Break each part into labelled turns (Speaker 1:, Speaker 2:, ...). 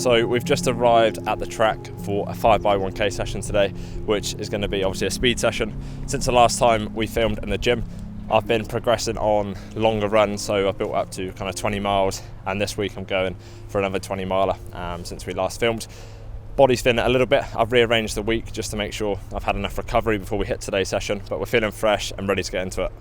Speaker 1: So we've just arrived at the track for a 5x1k session today, which is going to be obviously a speed session. Since the last time we filmed in the gym, I've been progressing on longer runs, so I've built up to kind of 20 miles, and this week I'm going for another 20 miler since we last filmed. Body's feeling it a little bit. I've rearranged the week just to make sure I've had enough recovery before we hit today's session, but we're feeling fresh and ready to get into it.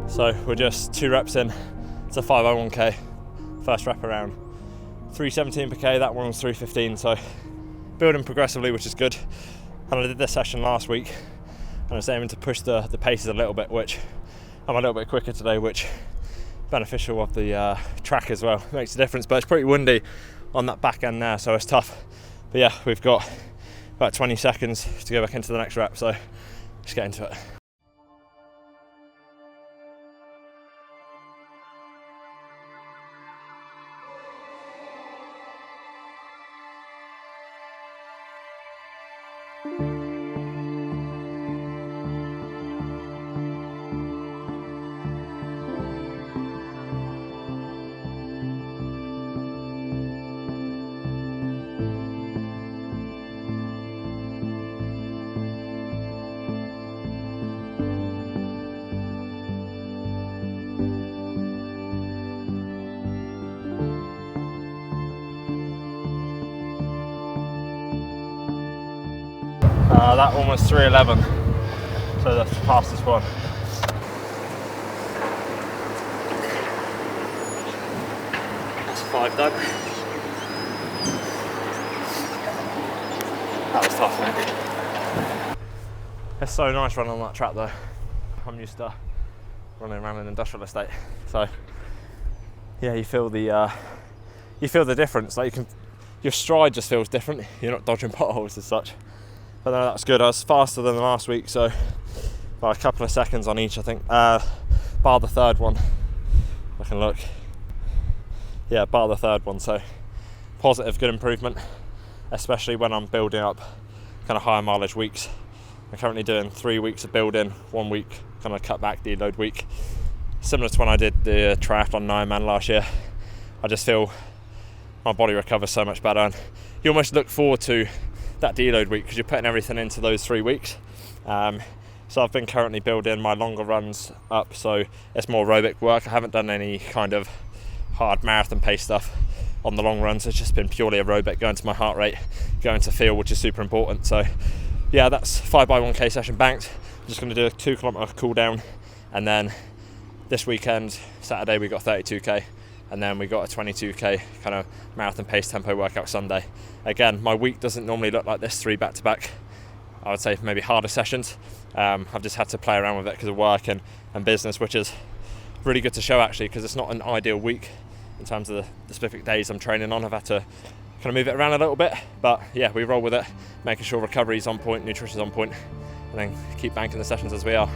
Speaker 1: So we're just 2 reps in. It's a 5x1k. First rep around 317 per k. That one was 315. So building progressively, which is good. And I did this session last week, and I was aiming to push the paces a little bit, which I'm a little bit quicker today, which beneficial of the track as well. Makes a difference, but it's pretty windy on that back end there, so it's tough. But yeah, we've got about 20 seconds to go back into the next rep, so let's get into it. That one was 311, so that's the fastest one. That's 5 done. That was tough, mate. It's so nice running on that track though. I'm used to running around an industrial estate, so yeah, you feel the difference. Like your stride just feels different. You're not dodging potholes as such. But no, that's good. I was faster than last week, so by a couple of seconds on each, I think. Bar the third one. I can look. Yeah, bar the third one. So positive, good improvement, especially when I'm building up kind of higher mileage weeks. I'm currently doing 3 weeks of building, 1 week kind of cut back deload week. Similar to when I did the triathlon 9-man last year. I just feel my body recovers so much better, and you almost look forward to that deload week because you're putting everything into those 3 weeks. So I've been currently building my longer runs up, so it's more aerobic work. I haven't done any kind of hard marathon pace stuff on the long runs. It's just been purely aerobic, going to my heart rate, going to feel, which is super important. So yeah, that's 5x1k session banked. I'm just going to do a 2 kilometer cool down, and then this weekend, Saturday, we got 32k. And then we got a 22k kind of marathon pace tempo workout Sunday. Again, my week doesn't normally look like this, 3 back-to-back. I would say maybe harder sessions. I've just had to play around with it because of work and business, which is really good to show actually, because it's not an ideal week in terms of the specific days I'm training on. I've had to kind of move it around a little bit, but yeah, we roll with it, making sure recovery's on point, nutrition's on point, and then keep banking the sessions as we are.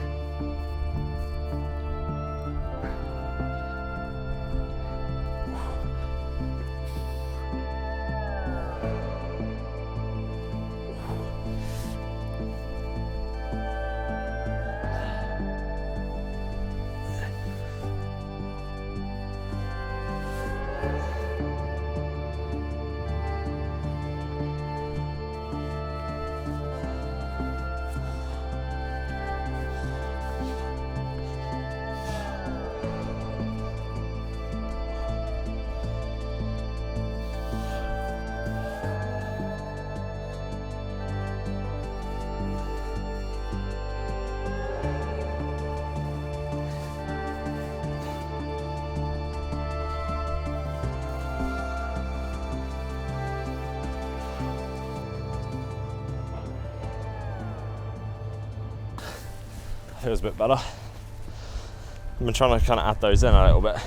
Speaker 1: feels a bit better. I've been trying to kind of add those in a little bit.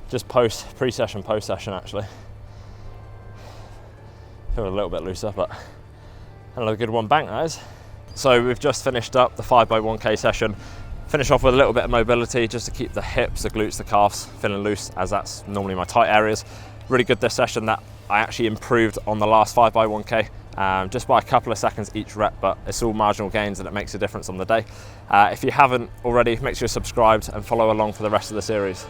Speaker 1: Just pre-session, post-session actually. Feel a little bit looser, but another good one bank, that is. So we've just finished up the 5x1k session. Finish off with a little bit of mobility just to keep the hips, the glutes, the calves feeling loose, as that's normally my tight areas. Really good this session that I actually improved on the last 5x1k, just by a couple of seconds each rep, but it's all marginal gains and it makes a difference on the day. If you haven't already, make sure you're subscribed and follow along for the rest of the series.